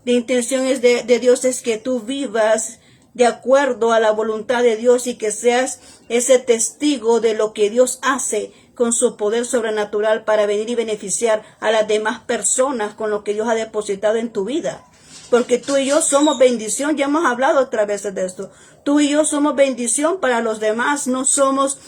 A: La intención de Dios es que tú vivas de acuerdo a la voluntad de Dios y que seas ese testigo de lo que Dios hace con su poder sobrenatural para venir y beneficiar a las demás personas con lo que Dios ha depositado en tu vida. Porque tú y yo somos bendición, ya hemos hablado otras veces de esto. Tú y yo somos bendición para los demás, no somos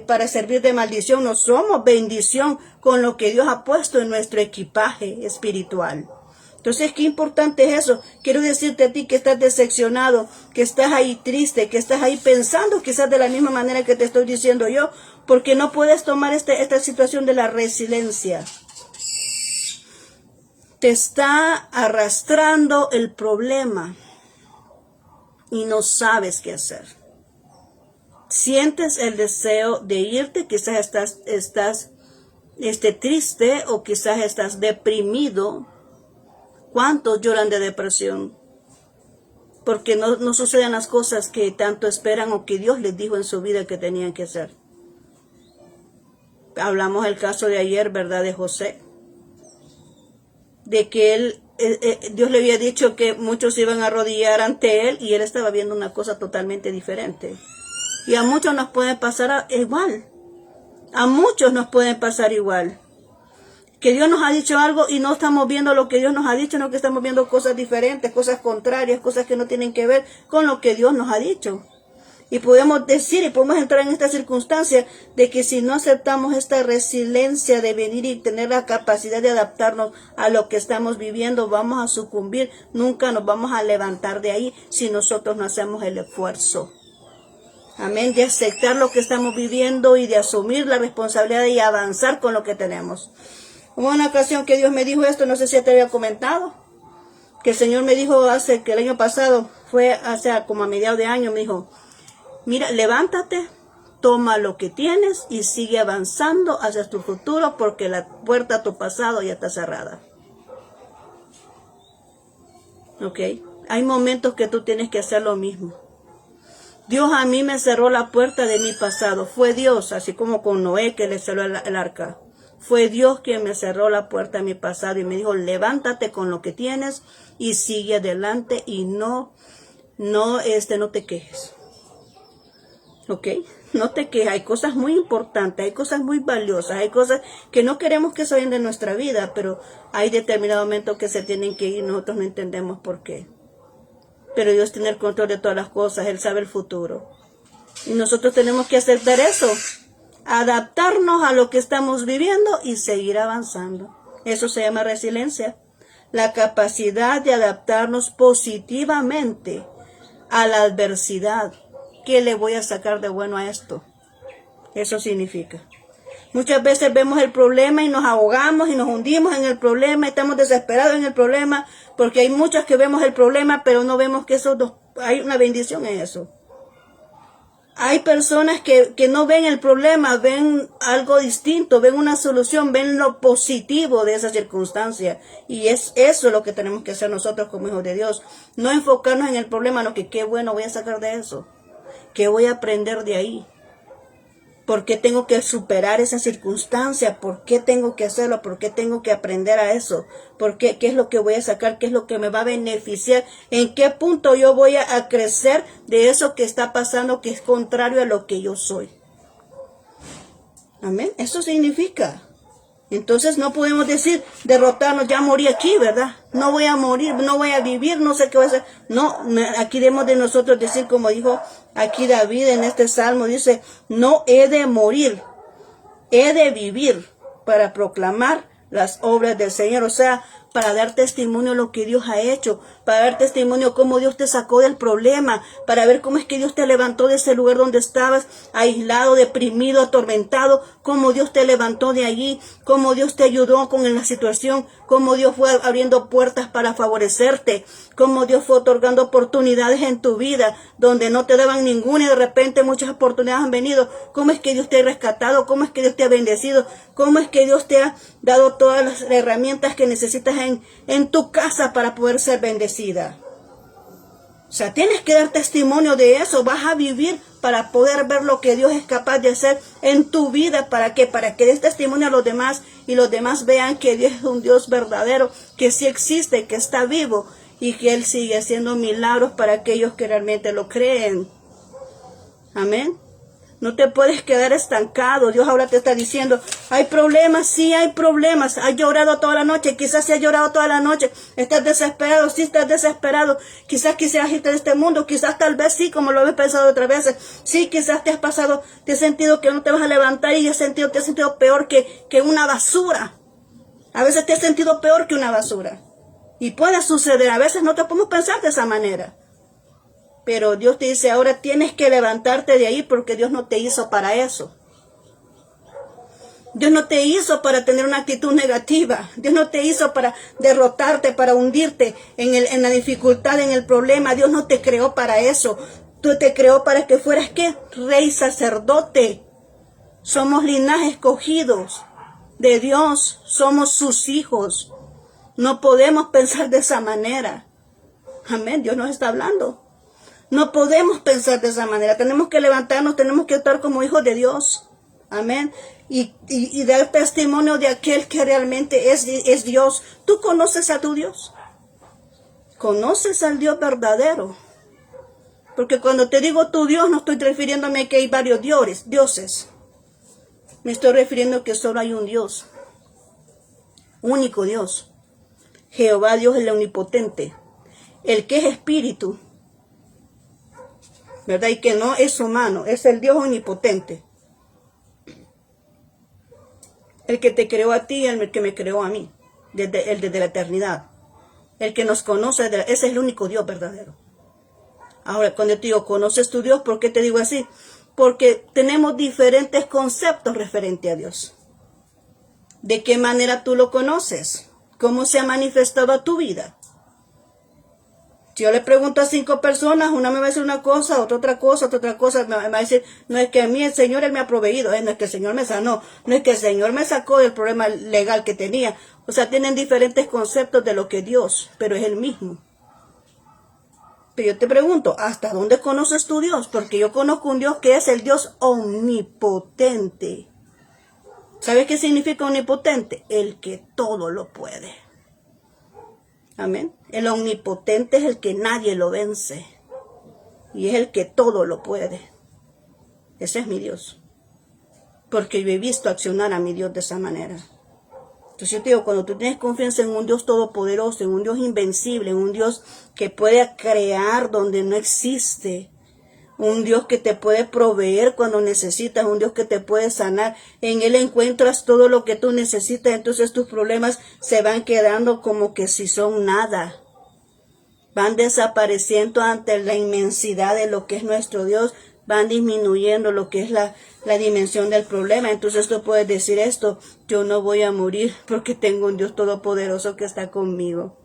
A: para servir de maldición, no somos bendición con lo que Dios ha puesto en nuestro equipaje espiritual. Entonces, qué importante es eso. Quiero decirte a ti que estás decepcionado, que estás ahí triste, que estás ahí pensando quizás de la misma manera que te estoy diciendo yo, porque no puedes tomar esta situación de la resiliencia. Te está arrastrando el problema y no sabes qué hacer. Sientes el deseo de irte, quizás estás triste o quizás estás deprimido. ¿Cuántos lloran de depresión? Porque no suceden las cosas que tanto esperan o que Dios les dijo en su vida que tenían que hacer. Hablamos del caso de ayer, ¿verdad? De José. De que Dios le había dicho que muchos iban a arrodillar ante él y él estaba viendo una cosa totalmente diferente. Y a muchos nos puede pasar igual. A muchos nos pueden pasar igual. Que Dios nos ha dicho algo y no estamos viendo lo que Dios nos ha dicho, sino que estamos viendo cosas diferentes, cosas contrarias, cosas que no tienen que ver con lo que Dios nos ha dicho. Y podemos decir y podemos entrar en esta circunstancia de que si no aceptamos esta resiliencia de venir y tener la capacidad de adaptarnos a lo que estamos viviendo, vamos a sucumbir, nunca nos vamos a levantar de ahí si nosotros no hacemos el esfuerzo. Amén, de aceptar lo que estamos viviendo y de asumir la responsabilidad y avanzar con lo que tenemos. Hubo una ocasión que Dios me dijo esto, no sé si te había comentado, que el Señor me dijo que el año pasado, fue hace como a mediados de año, me dijo, mira, levántate, toma lo que tienes y sigue avanzando hacia tu futuro porque la puerta a tu pasado ya está cerrada. ¿Ok? Hay momentos que tú tienes que hacer lo mismo. Dios a mí me cerró la puerta de mi pasado. Fue Dios, así como con Noé que le cerró el arca. Fue Dios quien me cerró la puerta de mi pasado y me dijo, levántate con lo que tienes y sigue adelante y no te quejes. ¿Ok? No te quejes. Hay cosas muy importantes, hay cosas muy valiosas, hay cosas que no queremos que salgan de nuestra vida, pero hay determinados momentos que se tienen que ir, nosotros no entendemos por qué. Pero Dios tiene el control de todas las cosas, Él sabe el futuro. Y nosotros tenemos que aceptar eso, adaptarnos a lo que estamos viviendo y seguir avanzando. Eso se llama resiliencia. La capacidad de adaptarnos positivamente a la adversidad. ¿Qué le voy a sacar de bueno a esto? Eso significa. Muchas veces vemos el problema y nos ahogamos y nos hundimos en el problema, estamos desesperados en el problema, porque hay muchos que vemos el problema, pero no vemos que hay una bendición en eso. Hay personas que no ven el problema, ven algo distinto, ven una solución, ven lo positivo de esa circunstancia. Y es eso lo que tenemos que hacer nosotros como hijos de Dios. No enfocarnos en el problema, no que qué bueno voy a sacar de eso, qué voy a aprender de ahí. ¿Por qué tengo que superar esa circunstancia? ¿Por qué tengo que hacerlo? ¿Por qué tengo que aprender a eso? ¿Por qué? ¿Qué es lo que voy a sacar? ¿Qué es lo que me va a beneficiar? ¿En qué punto yo voy a crecer de eso que está pasando que es contrario a lo que yo soy? Amén. Eso significa. Entonces no podemos decir derrotarnos, ya morí aquí, ¿verdad? No voy a morir, no voy a vivir, no sé qué voy a hacer. No, aquí debemos de nosotros decir, como dijo aquí David en este salmo, dice, no he de morir, he de vivir para proclamar las obras del Señor. O sea, para dar testimonio de lo que Dios ha hecho, para dar testimonio de cómo Dios te sacó del problema, para ver cómo es que Dios te levantó de ese lugar donde estabas aislado, deprimido, atormentado, cómo Dios te levantó de allí, cómo Dios te ayudó con la situación, cómo Dios fue abriendo puertas para favorecerte, cómo Dios fue otorgando oportunidades en tu vida donde no te daban ninguna y de repente muchas oportunidades han venido. Cómo es que Dios te ha rescatado, cómo es que Dios te ha bendecido, cómo es que Dios te ha dado todas las herramientas que necesitas en tu casa para poder ser bendecida. O sea, tienes que dar testimonio de eso. Vas a vivir para poder ver lo que Dios es capaz de hacer en tu vida. ¿Para qué? Para que des testimonio a los demás y los demás vean que Dios es un Dios verdadero, que sí existe, que está vivo y que Él sigue haciendo milagros para aquellos que realmente lo creen. Amén. No te puedes quedar estancado. Dios ahora te está diciendo, hay problemas, sí hay problemas. Has llorado toda la noche, quizás si has llorado toda la noche. Estás desesperado, sí estás desesperado. Quizás quisieras irte de este mundo, quizás tal vez sí, como lo he pensado otras veces. Sí, quizás te has sentido que no te vas a levantar y te has sentido peor que una basura. A veces te has sentido peor que una basura. Y puede suceder, a veces no te podemos pensar de esa manera. Pero Dios te dice, ahora tienes que levantarte de ahí porque Dios no te hizo para eso. Dios no te hizo para tener una actitud negativa. Dios no te hizo para derrotarte, para hundirte en la dificultad, en el problema. Dios no te creó para eso. Tú te creó para que fueras, ¿qué? Rey, sacerdote. Somos linajes escogidos de Dios. Somos sus hijos. No podemos pensar de esa manera. Amén. Dios nos está hablando. No podemos pensar de esa manera. Tenemos que levantarnos, tenemos que actuar como hijos de Dios. Amén. Y dar testimonio de aquel que realmente es Dios. ¿Tú conoces a tu Dios? ¿Conoces al Dios verdadero? Porque cuando te digo tu Dios, no estoy refiriéndome a que hay varios dioses. Me estoy refiriendo que solo hay un Dios. Único Dios. Jehová Dios el omnipotente. El que es espíritu. ¿Verdad? Y que no es humano, es el Dios omnipotente. El que te creó a ti y el que me creó a mí, desde la eternidad. El que nos conoce, ese es el único Dios verdadero. Ahora, cuando te digo, ¿conoces tu Dios? ¿Por qué te digo así? Porque tenemos diferentes conceptos referente a Dios. ¿De qué manera tú lo conoces? ¿Cómo se ha manifestado a tu vida? Si yo le pregunto a 5 personas, una me va a decir una cosa, otra cosa, me va a decir, no es que a mí el Señor Él me ha proveído, no es que el Señor me sanó, no es que el Señor me sacó del problema legal que tenía. O sea, tienen diferentes conceptos de lo que Dios, pero es el mismo. Pero yo te pregunto, ¿hasta dónde conoces tu Dios? Porque yo conozco un Dios que es el Dios omnipotente. ¿Sabes qué significa omnipotente? El que todo lo puede. Amén. El omnipotente es el que nadie lo vence. Y es el que todo lo puede. Ese es mi Dios. Porque yo he visto accionar a mi Dios de esa manera. Entonces yo te digo, cuando tú tienes confianza en un Dios todopoderoso, en un Dios invencible, en un Dios que puede crear donde no existe, un Dios que te puede proveer cuando necesitas, un Dios que te puede sanar, en Él encuentras todo lo que tú necesitas, entonces tus problemas se van quedando como que si son nada. Van desapareciendo ante la inmensidad de lo que es nuestro Dios, van disminuyendo lo que es la dimensión del problema. Entonces tú puedes decir esto, yo no voy a morir porque tengo un Dios todopoderoso que está conmigo.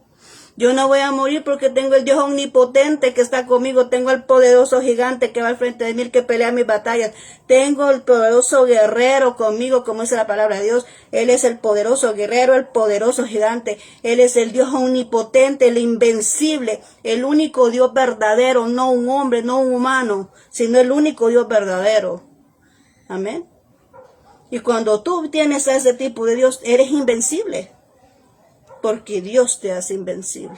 A: Yo no voy a morir porque tengo el Dios omnipotente que está conmigo. Tengo el poderoso gigante que va al frente de mí, el que pelea mis batallas. Tengo el poderoso guerrero conmigo, como dice la palabra de Dios. Él es el poderoso guerrero, el poderoso gigante. Él es el Dios omnipotente, el invencible, el único Dios verdadero, no un hombre, no un humano, sino el único Dios verdadero. Amén. Y cuando tú tienes a ese tipo de Dios, eres invencible. Porque Dios te hace invencible.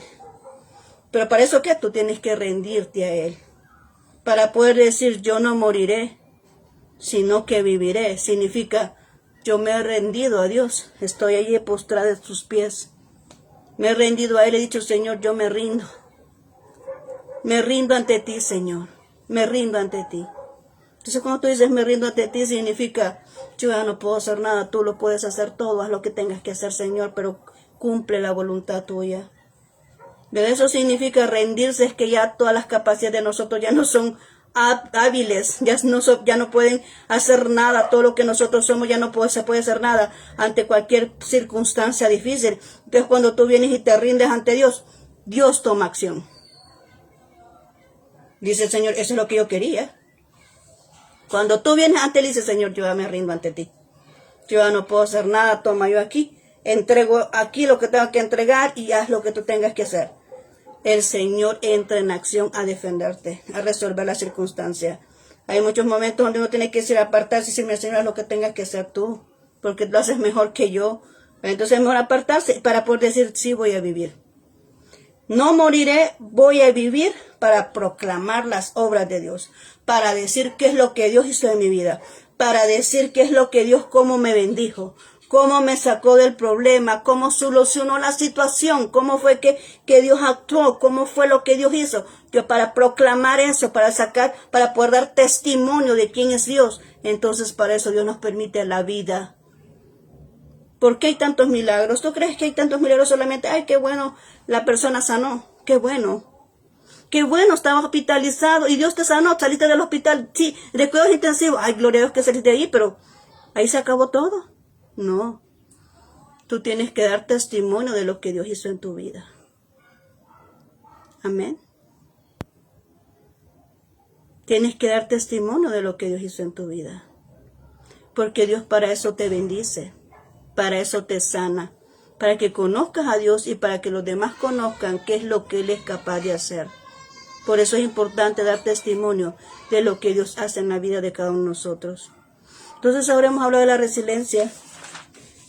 A: Pero para eso, ¿qué? Tú tienes que rendirte a Él. Para poder decir, yo no moriré, sino que viviré. Significa, yo me he rendido a Dios. Estoy allí postrada en sus pies. Me he rendido a Él. He dicho, Señor, yo me rindo. Me rindo ante ti, Señor. Me rindo ante ti. Entonces, cuando tú dices, me rindo ante ti, significa, yo ya no puedo hacer nada. Tú lo puedes hacer todo. Haz lo que tengas que hacer, Señor, pero cumple la voluntad tuya. ¿Verdad? Eso significa rendirse, es que ya todas las capacidades de nosotros ya no son hábiles, ya no pueden hacer nada. Todo lo que nosotros somos ya no se puede hacer nada ante cualquier circunstancia difícil. Entonces cuando tú vienes y te rindes ante Dios, Dios toma acción. Dice el Señor, eso es lo que yo quería. Cuando tú vienes ante Él, dice Señor, yo ya me rindo ante ti. Yo ya no puedo hacer nada, toma yo aquí. Entrego aquí lo que tengo que entregar y haz lo que tú tengas que hacer. El Señor entra en acción a defenderte, a resolver la circunstancia. Hay muchos momentos donde uno tiene que decir, apartarse y decirme, Señor, lo que tengas que hacer tú, porque lo haces mejor que yo. Entonces es mejor apartarse para poder decir, sí, voy a vivir. No moriré, voy a vivir para proclamar las obras de Dios, para decir qué es lo que Dios hizo en mi vida, para decir qué es lo que Dios, cómo me bendijo, cómo me sacó del problema, cómo solucionó la situación, cómo fue que Dios actuó, cómo fue lo que Dios hizo. Yo para proclamar eso, para poder dar testimonio de quién es Dios. Entonces para eso Dios nos permite la vida. ¿Por qué hay tantos milagros? ¿Tú crees que hay tantos milagros solamente? Ay, qué bueno, la persona sanó. Qué bueno. Qué bueno, estaba hospitalizado y Dios te sanó, saliste del hospital. Sí, de cuidados intensivos. Ay, gloria a Dios que saliste de ahí, pero ahí se acabó todo. No. Tú tienes que dar testimonio de lo que Dios hizo en tu vida. Amén. Tienes que dar testimonio de lo que Dios hizo en tu vida. Porque Dios para eso te bendice. Para eso te sana, para que conozcas a Dios y para que los demás conozcan qué es lo que Él es capaz de hacer. Por eso es importante dar testimonio de lo que Dios hace en la vida de cada uno de nosotros. Entonces ahora hemos hablado de la resiliencia.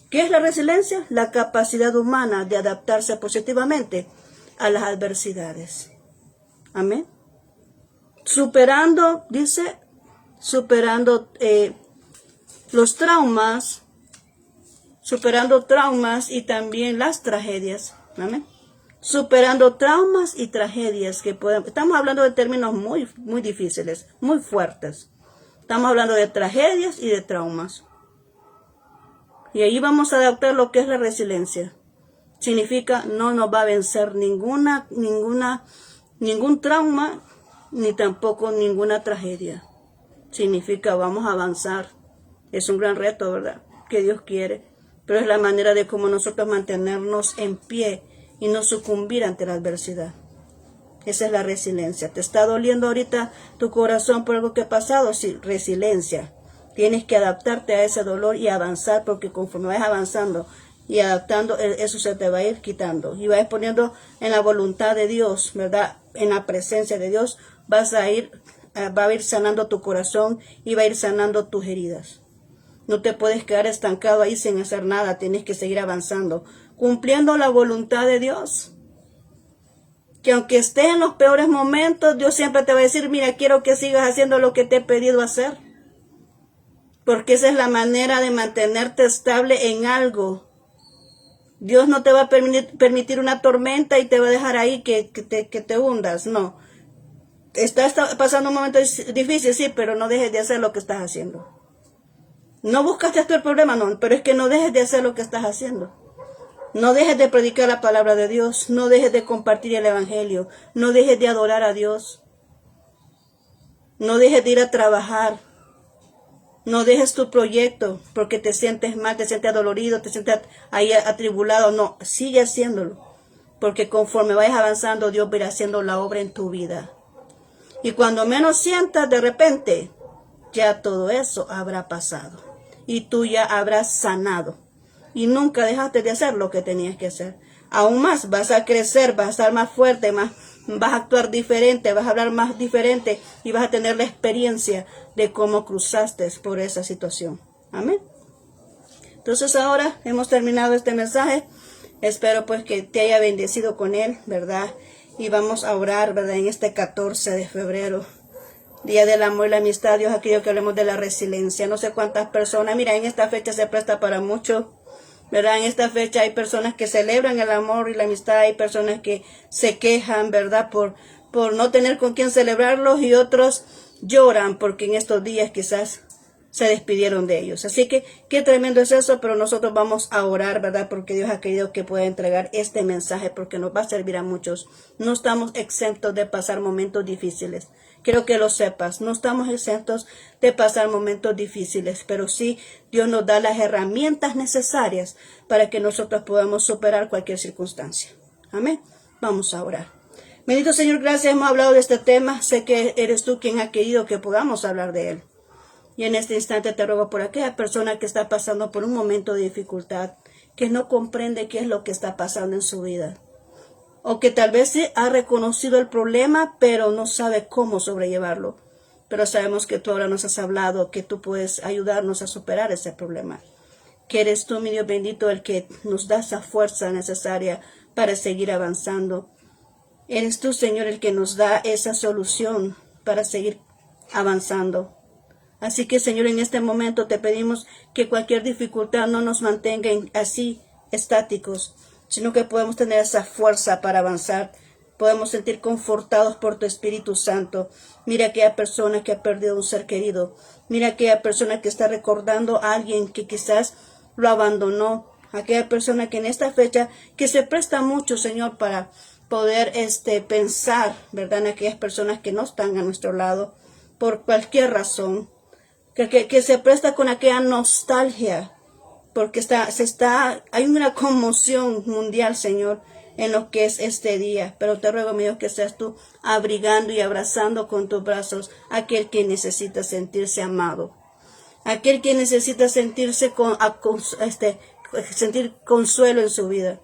A: ¿Qué es la resiliencia? La capacidad humana de adaptarse positivamente a las adversidades. Amén. Superando los traumas, superando traumas y también las tragedias. Amén. Superando traumas y tragedias que estamos hablando de términos muy difíciles, muy fuertes. Estamos hablando de tragedias y de traumas. Y ahí vamos a adaptar lo que es la resiliencia. Significa no nos va a vencer ningún trauma, ni tampoco ninguna tragedia. Significa vamos a avanzar. Es un gran reto, ¿verdad? Que Dios quiere. Pero es la manera de cómo nosotros mantenernos en pie y no sucumbir ante la adversidad. Esa es la resiliencia. ¿Te está doliendo ahorita tu corazón por algo que ha pasado? Sí, resiliencia. Tienes que adaptarte a ese dolor y avanzar, porque conforme vas avanzando y adaptando, eso se te va a ir quitando. Y vas poniendo en la voluntad de Dios, ¿verdad? En la presencia de Dios, va a ir sanando tu corazón y va a ir sanando tus heridas. No te puedes quedar estancado ahí sin hacer nada. Tienes que seguir avanzando, cumpliendo la voluntad de Dios. Que aunque estés en los peores momentos, Dios siempre te va a decir, mira, quiero que sigas haciendo lo que te he pedido hacer. Porque esa es la manera de mantenerte estable en algo. Dios no te va a permitir una tormenta y te va a dejar ahí que te hundas. No. Estás pasando un momento difícil, sí, pero no dejes de hacer lo que estás haciendo. No buscaste hasta el problema, no, pero es que no dejes de hacer lo que estás haciendo. No dejes de predicar la palabra de Dios, no dejes de compartir el evangelio, no dejes de adorar a Dios. No dejes de ir a trabajar. No dejes tu proyecto porque te sientes mal, te sientes adolorido, te sientes ahí atribulado. No, sigue haciéndolo. Porque conforme vayas avanzando, Dios va a ir haciendo la obra en tu vida. Y cuando menos sientas, de repente, ya todo eso habrá pasado. Y tú ya habrás sanado. Y nunca dejaste de hacer lo que tenías que hacer. Aún más, vas a crecer, vas a estar más fuerte, vas a actuar diferente, vas a hablar más diferente y vas a tener la experiencia de cómo cruzaste por esa situación. Amén. Entonces ahora hemos terminado este mensaje. Espero pues que te haya bendecido con él, ¿verdad? Y vamos a orar, ¿verdad? En este 14 de febrero. Día del amor y la amistad, Dios ha querido que hablemos de la resiliencia. No sé cuántas personas, mira, en esta fecha se presta para mucho, ¿verdad? En esta fecha hay personas que celebran el amor y la amistad, hay personas que se quejan, ¿verdad? Por no tener con quién celebrarlos y otros lloran porque en estos días quizás se despidieron de ellos. Así que qué tremendo es eso, pero nosotros vamos a orar, ¿verdad? Porque Dios ha querido que pueda entregar este mensaje porque nos va a servir a muchos. No estamos exentos de pasar momentos difíciles. Quiero que lo sepas, no estamos exentos de pasar momentos difíciles, pero sí Dios nos da las herramientas necesarias para que nosotros podamos superar cualquier circunstancia. Amén. Vamos a orar. Bendito Señor, gracias, hemos hablado de este tema. Sé que eres tú quien ha querido que podamos hablar de él. Y en este instante te ruego por aquella persona que está pasando por un momento de dificultad, que no comprende qué es lo que está pasando en su vida. O que tal vez ha reconocido el problema, pero no sabe cómo sobrellevarlo. pero sabemos que tú ahora nos has hablado, que tú puedes ayudarnos a superar ese problema. Que eres tú, mi Dios bendito, el que nos da esa fuerza necesaria para seguir avanzando. Eres tú, Señor, el que nos da esa solución para seguir avanzando. Así que, Señor, en este momento te pedimos que cualquier dificultad no nos mantenga así estáticos, sino que podemos tener esa fuerza para avanzar. Podemos sentir confortados por tu Espíritu Santo. Mira a aquella persona que ha perdido un ser querido. Mira a aquella persona que está recordando a alguien que quizás lo abandonó. Aquella persona que en esta fecha, que se presta mucho, Señor, para poder pensar, ¿verdad?, en aquellas personas que no están a nuestro lado por cualquier razón. Que se presta con aquella nostalgia, porque hay una conmoción mundial, Señor, en lo que es este día. Pero te ruego, mi Dios, que seas tú abrigando y abrazando con tus brazos a aquel que necesita sentirse amado, aquel que necesita sentir consuelo en su vida,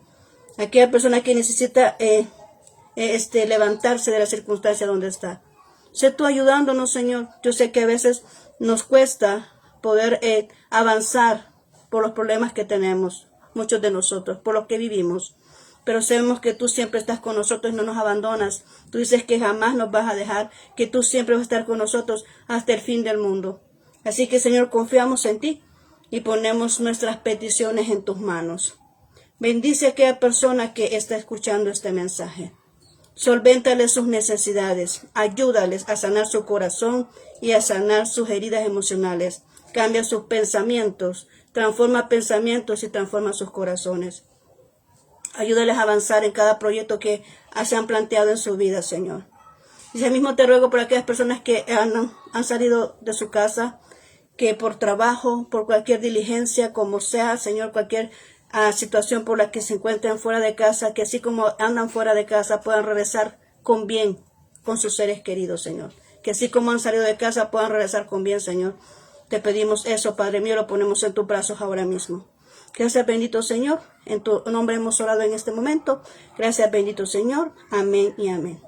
A: aquella persona que necesita levantarse de la circunstancia donde está. Sé tú ayudándonos, Señor. Yo sé que a veces nos cuesta poder avanzar por los problemas que tenemos, muchos de nosotros, por los que vivimos. Pero sabemos que tú siempre estás con nosotros y no nos abandonas. Tú dices que jamás nos vas a dejar, que tú siempre vas a estar con nosotros hasta el fin del mundo. Así que, Señor, confiamos en ti y ponemos nuestras peticiones en tus manos. Bendice a aquella persona que está escuchando este mensaje. Solvéntale sus necesidades, ayúdales a sanar su corazón y a sanar sus heridas emocionales. Cambia sus pensamientos, transforma pensamientos y transforma sus corazones. Ayúdales a avanzar en cada proyecto que se han planteado en su vida, Señor. Y así mismo te ruego por aquellas personas que han salido de su casa, que por trabajo, por cualquier diligencia, como sea, Señor, cualquier situación por la que se encuentren fuera de casa, que así como andan fuera de casa puedan regresar con bien con sus seres queridos, Señor. Que así como han salido de casa puedan regresar con bien, Señor. Te pedimos eso, Padre mío, lo ponemos en tus brazos ahora mismo. Gracias, bendito Señor. En tu nombre hemos orado en este momento. Gracias, bendito Señor. Amén y amén.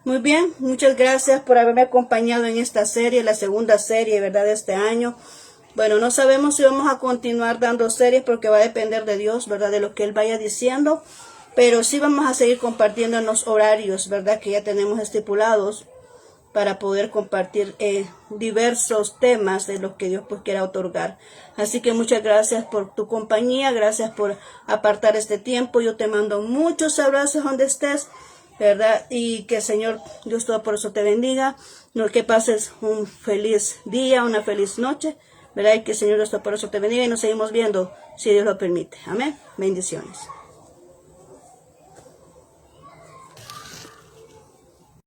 A: Muy bien, muchas gracias por haberme acompañado en esta serie, la segunda serie, ¿verdad?, de este año. Bueno, no sabemos si vamos a continuar dando series porque va a depender de Dios, ¿verdad?, de lo que Él vaya diciendo. Pero sí vamos a seguir compartiendo en los horarios, ¿verdad?, que ya tenemos estipulados para poder compartir diversos temas de los que Dios pues quiera otorgar. Así que muchas gracias por tu compañía, gracias por apartar este tiempo. Yo te mando muchos abrazos donde estés, ¿verdad? Y que el Señor Dios Todopoderoso te bendiga. Que pases un feliz día, una feliz noche, ¿verdad? Y que el Señor Dios Todopoderoso te bendiga y nos seguimos viendo si Dios lo permite. Amén. Bendiciones.